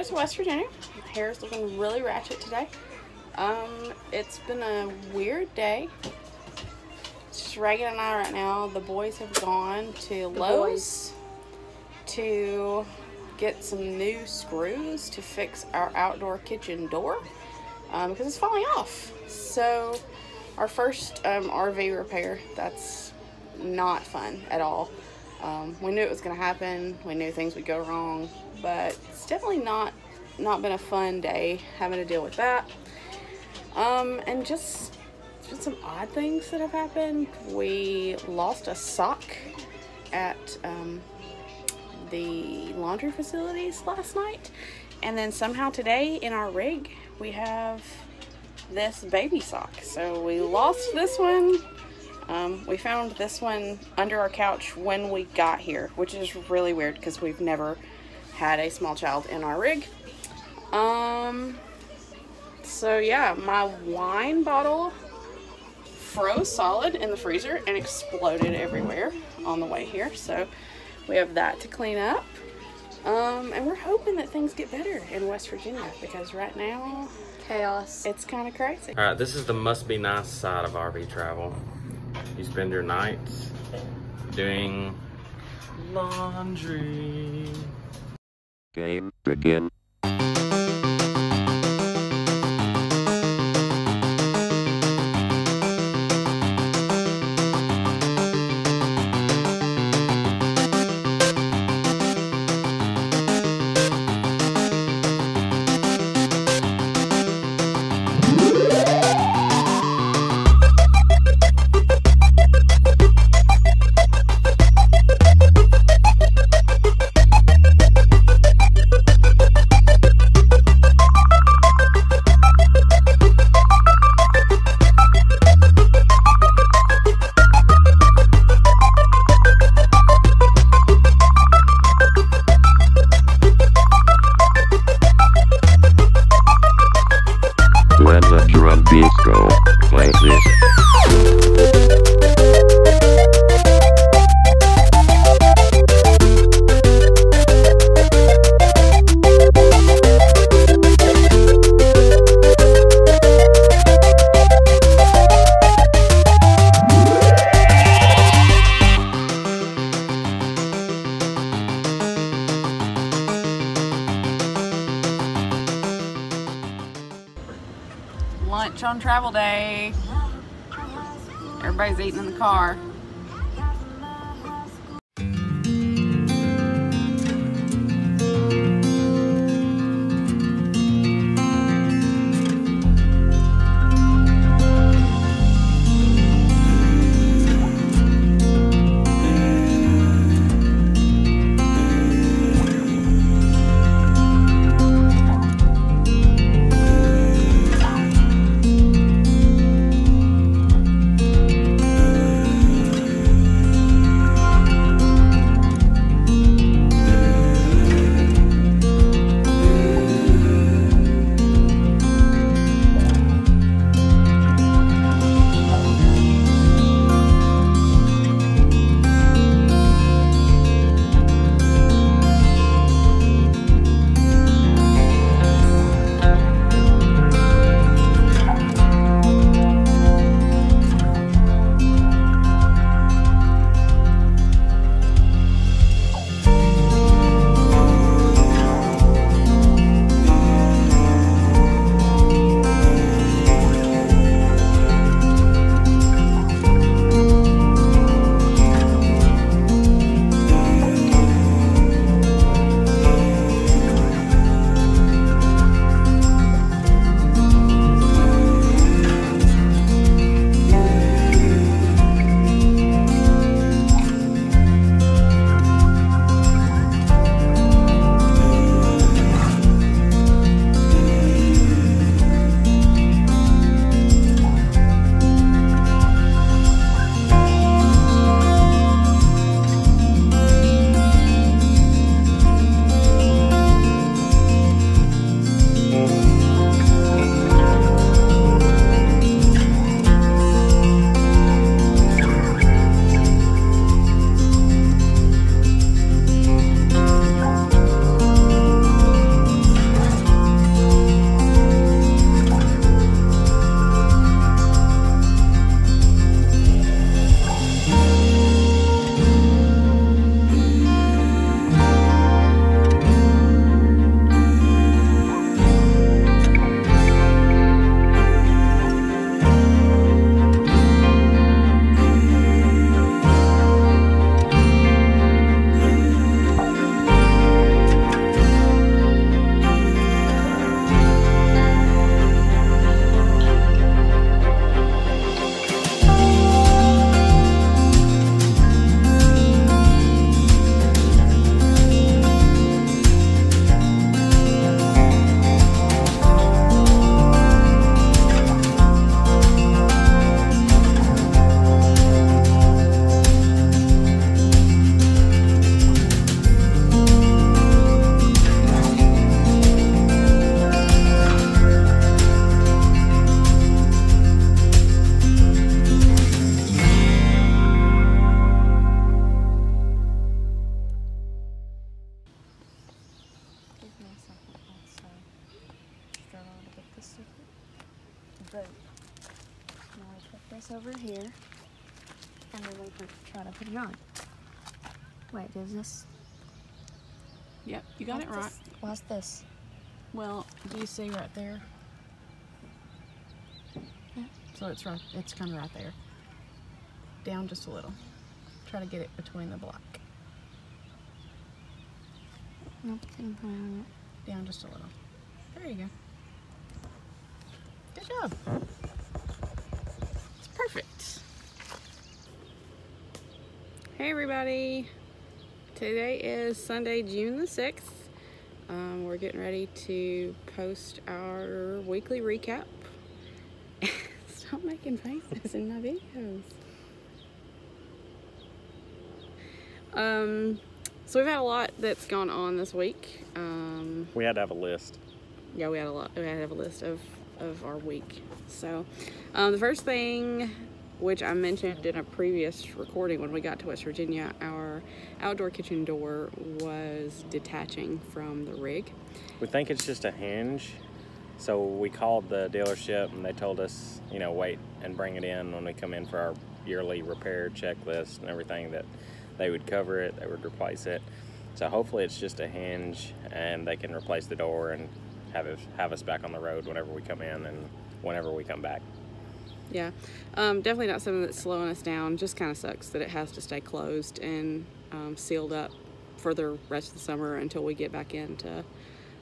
to West Virginia. My hair is looking really ratchet today. It's been a weird day. It's just Reagan and I right now. The boys have gone to Lowe's to get some new screws to fix our outdoor kitchen door because it's falling off. So our first RV repair, that's not fun at all. We knew it was going to happen. We knew things would go wrong, but it's definitely not been a fun day having to deal with that. And just some odd things that have happened. We lost a sock at the laundry facilities last night, and then somehow today in our rig we have this baby sock. So we lost this one. We found this one under our couch when we got here, which is really weird because we've never had a small child in our rig. So yeah, my wine bottle froze solid in the freezer and exploded everywhere on the way here. So we have that to clean up. And we're hoping that things get better in West Virginia because right now, chaos. It's kind of crazy. All right, this is the must be nice side of RV travel. You spend your nights doing laundry. Game begin. When the drum beats go like this. Lunch on travel day. Everybody's eating in the car. over here, and then we try to put it on. Wait, does this? Yep, you got it right. What's this? Well, do you see right there? Yeah. So it's right. It's kind of right there. Down just a little. Try to get it between the black. Nope, didn't put it on it. Down just a little. There you go. Good job. It's perfect. Hey everybody. Today is Sunday, June the 6th. We're getting ready to post our weekly recap. Stop making faces in my videos. So we've had a lot that's gone on this week. We had to have a list. Yeah, we had a lot. We had to have a list of our week. So the first thing, which I mentioned in a previous recording when we got to West Virginia, our outdoor kitchen door was detaching from the rig. We think it's just a hinge. So we called the dealership and they told us, you know, wait and bring it in when we come in for our yearly repair checklist and everything, that they would cover it, they would replace it. So hopefully it's just a hinge and they can replace the door and have us back on the road whenever we come in and whenever we come back. Yeah, definitely not something that's slowing us down. Just kind of sucks that it has to stay closed and sealed up for the rest of the summer until we get back in to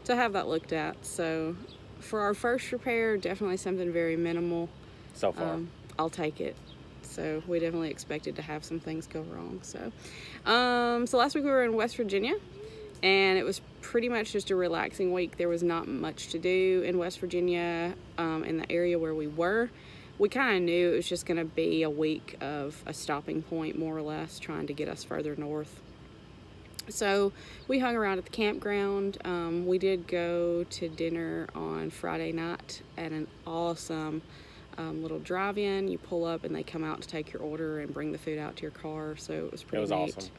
have that looked at. So for our first repair, definitely something very minimal. So far. I'll take it. So we definitely expected to have some things go wrong. So, so last week we were in West Virginia, and it was pretty much just a relaxing week. There was not much to do in West Virginia, in the area where we were. We kind of knew it was just going to be a week of a stopping point, more or less, trying to get us further north. So we hung around at the campground. We did go to dinner on Friday night at an awesome little drive-in. You pull up and they come out to take your order and bring the food out to your car. So it was pretty neat.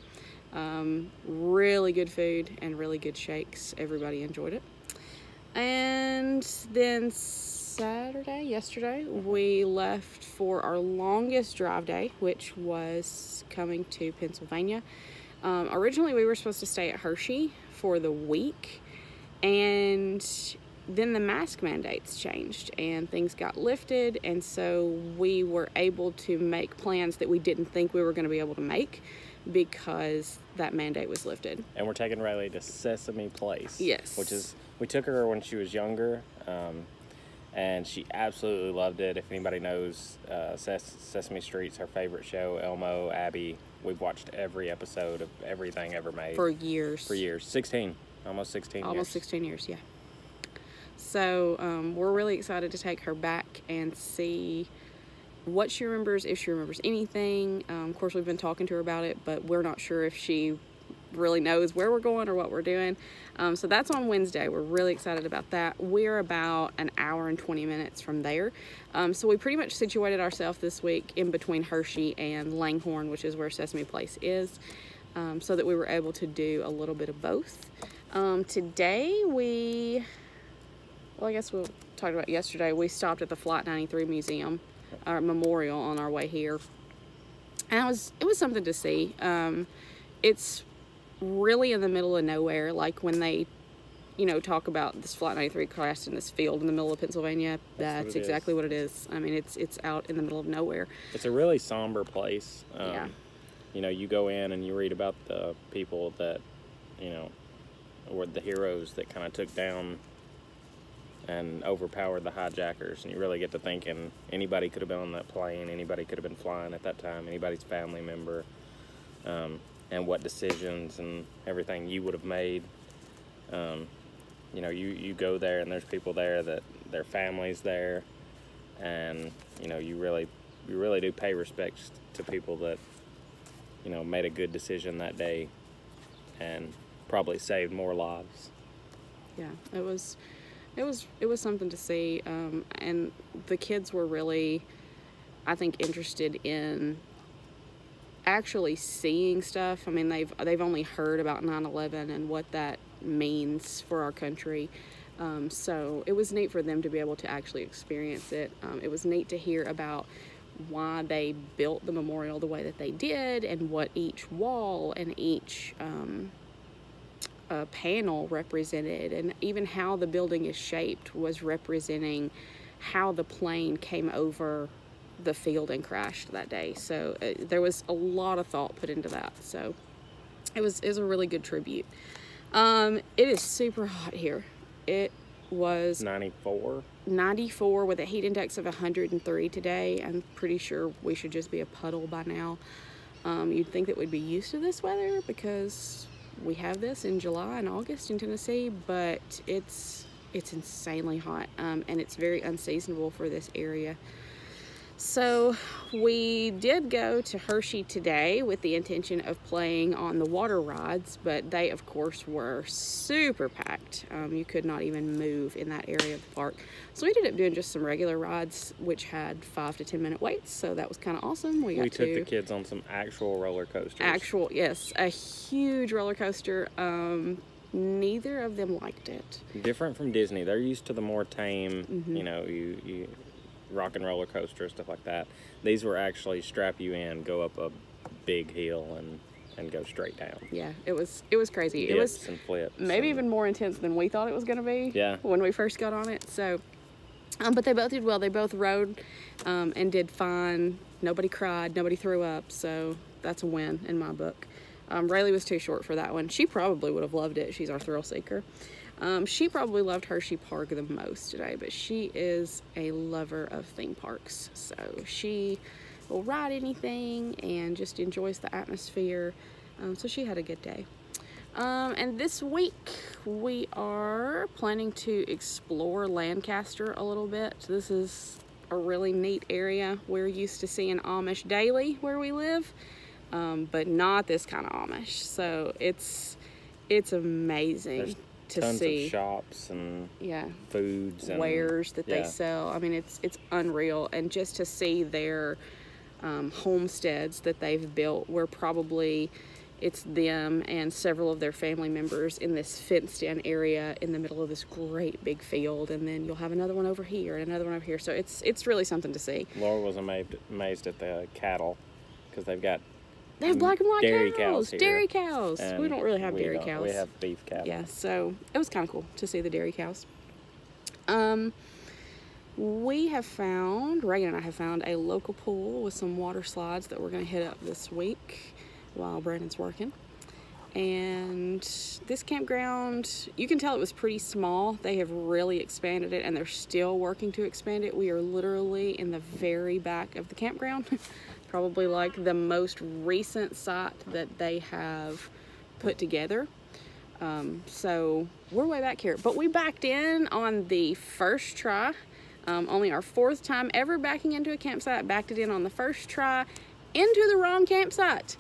Awesome. Really good food and really good shakes. Everybody enjoyed it. And then yesterday, we left for our longest drive day, which was coming to Pennsylvania. Originally, we were supposed to stay at Hershey for the week, and then the mask mandates changed and things got lifted, and so we were able to make plans that we didn't think we were going to be able to make because that mandate was lifted. And we're taking Riley to Sesame Place. Yes. Which is, we took her when she was younger, and she absolutely loved it. If anybody knows, Sesame Street's her favorite show. Elmo, Abby, we've watched every episode of everything ever made. For years. For years. 16. Almost 16 years. Almost 16 years, yeah. So we're really excited to take her back and see what she remembers, if she remembers anything. Of course, we've been talking to her about it, but we're not sure if she really knows where we're going or what we're doing. So that's on Wednesday. We're really excited about that. We're about an hour and 20 minutes from there. So we pretty much situated ourselves this week in between Hershey and Langhorne, which is where Sesame Place is, so that we were able to do a little bit of both. Today I guess we talked about yesterday, we stopped at the Flight 93 Museum, Memorial, on our way here. And it was something to see. It's really in the middle of nowhere. Like when they, talk about this Flight 93 crashed in this field in the middle of Pennsylvania, that's exactly what it is. I mean, it's out in the middle of nowhere. It's a really somber place. Yeah. You go in and you read about the people that, were the heroes that kind of took down and overpowered the hijackers, and you really get to thinking anybody could have been on that plane, anybody could have been flying at that time, anybody's family member, and what decisions and everything you would have made. You go there and there's people there that their families there, and you really do pay respects to people that made a good decision that day and probably saved more lives. Yeah, it was something to see, and the kids were really, I think, interested in actually seeing stuff. I mean, they've only heard about 9/11 and what that means for our country, so it was neat for them to be able to actually experience it. It was neat to hear about why they built the memorial the way that they did, and what each wall and each panel represented, and even how the building is shaped was representing how the plane came over the field and crashed that day. So there was a lot of thought put into that. So it was a really good tribute. It is super hot here. It was 94 with a heat index of 103 today. I'm pretty sure we should just be a puddle by now. You'd think that we'd be used to this weather because we have this in July and August in Tennessee, but it's insanely hot, and it's very unseasonable for this area. So we did go to Hershey today with the intention of playing on the water rides, but they of course were super packed. You could not even move in that area of the park. So we ended up doing just some regular rides, which had 5 to 10 minute waits. So that was kind of awesome. We took the kids on some actual roller coasters. Yes, a huge roller coaster. Neither of them liked it. Different from Disney. They're used to the more tame, you know, you rock and roller coaster, stuff like that. These were actually strap you in, go up a big hill and go straight down. Yeah, it was crazy. Dips it was and flips. Maybe even more intense than we thought it was going to be. Yeah. When we first got on it. So, but they both did well. They both rode and did fine. Nobody cried. Nobody threw up. So that's a win in my book. Rayleigh was too short for that one. She probably would have loved it. She's our thrill seeker. She probably loved Hershey Park the most today, but she is a lover of theme parks. So she will ride anything and just enjoys the atmosphere. So she had a good day. And this week we are planning to explore Lancaster a little bit. This is a really neat area. We're used to seeing Amish daily where we live, but not this kind of Amish. So it's amazing. There's to tons see of shops and foods and wares that they sell. I mean, it's unreal. And just to see their homesteads that they've built, where probably it's them and several of their family members in this fenced in area in the middle of this great big field, and then you'll have another one over here and another one over here. So it's really something to see. Laura was amazed at the cattle, because they have black and white dairy cows. here. Dairy cows. We don't really have dairy cows. We have beef cattle. Yeah, so it was kind of cool to see the dairy cows. Reagan and I have found a local pool with some water slides that we're going to hit up this week while Brandon's working. And this campground, you can tell it was pretty small. They have really expanded it, and they're still working to expand it. We are literally in the very back of the campground. Probably like the most recent site that they have put together. So we're way back here, but we backed in on the first try. Only our 4th time ever backing into a campsite. Backed it in on the first try into the wrong campsite,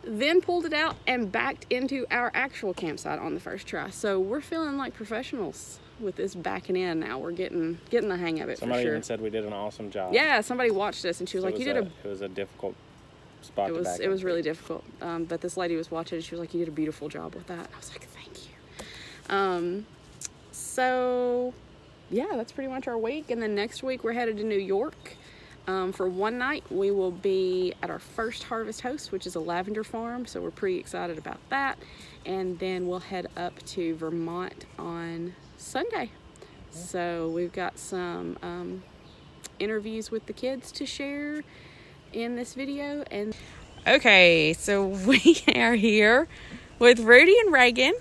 then pulled it out and backed into our actual campsite on the first try. So we're feeling like professionals with this backing in now. We're getting the hang of it. Somebody for sure. even said we did an awesome job. Yeah, somebody watched us and she was like, it was a difficult spot to back it was into. really difficult. But this lady was watching and she was like, you did a beautiful job with that. I was like, thank you. So yeah, that's pretty much our week. And then next week we're headed to New York. For one night, we will be at our first Harvest Host, which is a lavender farm. So we're pretty excited about that. And then we'll head up to Vermont on Sunday. So we've got some interviews with the kids to share in this video. And okay, so we are here with Rudy and Reagan.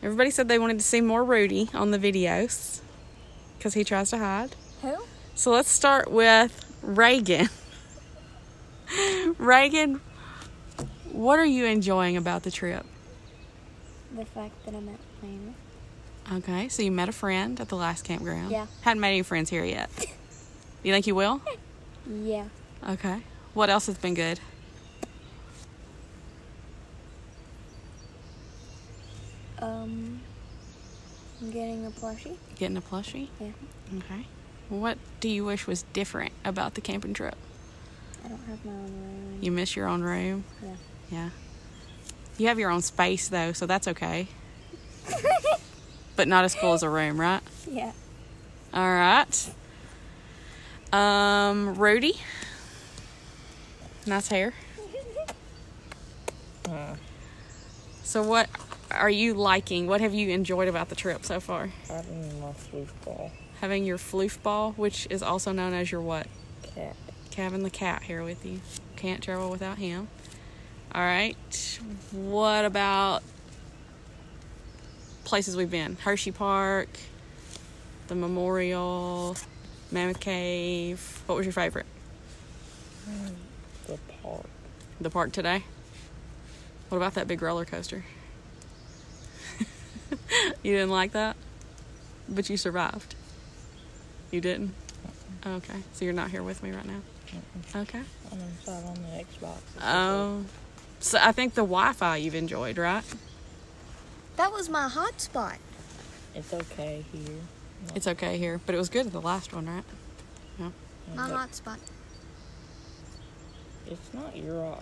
Everybody said they wanted to see more Rudy on the videos because he tries to hide. Who? So let's start with Reagan. Reagan, what are you enjoying about the trip? The fact that I met family. Okay, so you met a friend at the last campground. Yeah. Hadn't met any friends here yet. You think you will? Yeah. Okay. What else has been good? Getting a plushie. Getting a plushie? Yeah. Okay. What do you wish was different about the camping trip? I don't have my own room. You miss your own room? Yeah. Yeah. You have your own space, though, so that's okay. But not as cool as a room, right? Yeah. All right. Rudy, Nice hair. So what are you liking? What have you enjoyed about the trip so far? Having my foosball. Having your floofball, which is also known as your what? Cat. Having the cat here with you. Can't travel without him. All right. What about places we've been? Hershey Park, the Memorial, Mammoth Cave. What was your favorite? The park. The park today? What about that big roller coaster? You didn't like that? But you survived. You didn't? Okay. So you're not here with me right now? Okay. I'm inside on the Xbox. Oh. So I think the Wi-Fi you've enjoyed, right? That was my hotspot. It's okay here. It's okay here, but it was good at the last one, right? Yeah. My hotspot. It's not your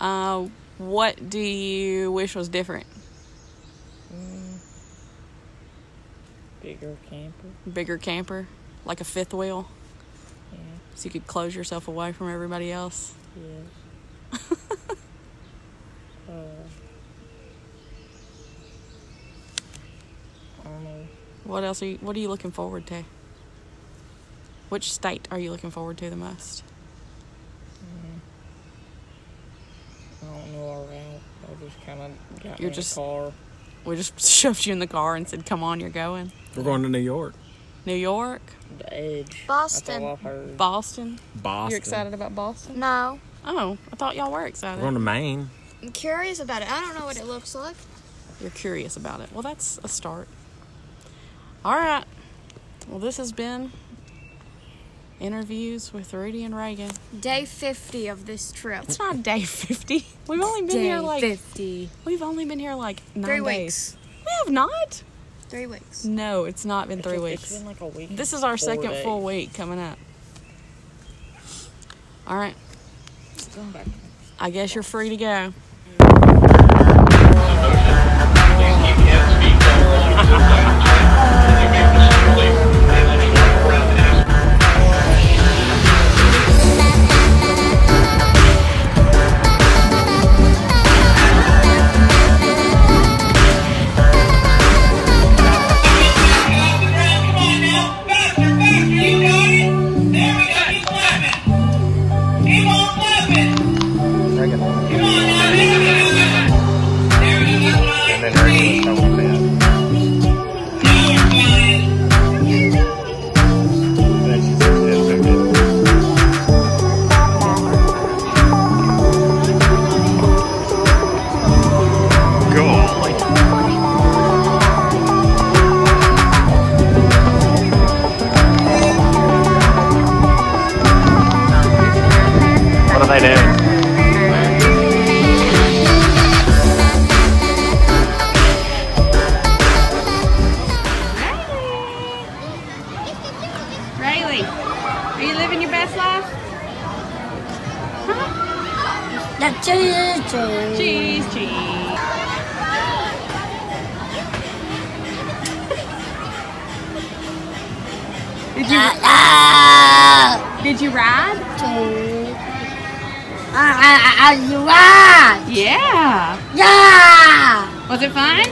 hotspot. What do you wish was different? Bigger camper. Bigger camper? Like a fifth wheel? Yeah. So you could close yourself away from everybody else? Yes. I don't know. What else what are you looking forward to? Which state are you looking forward to the most? I don't know our route. I just kind of got You're in just- the car. We just shoved you in the car and said, come on, you're going. We're going to New York. New York? The edge. Boston. That's all I've heard. Boston? Boston. You're excited about Boston? No. Oh, I thought y'all were excited. We're going to Maine. I'm curious about it. I don't know what it looks like. You're curious about it. Well, that's a start. All right. Well, this has been Interviews with Rudy and Reagan. Day 50 of this trip. It's not day 50. We've only been Day here like 50. We've only been here like 9 3 days. weeks. We have not. 3 weeks. No, it's not been 3 It's weeks. been like a week. This is our 4 second days. full week coming up. All right. Going back. I guess you're free to go. And then Reagan was telling me that. Then she said, "Yes, I did." Golly. What are they doing? Riley, are you living your best life? The cheese. Cheese, cheese. Did you ride? You ride. Yeah. Yeah. Was it fun?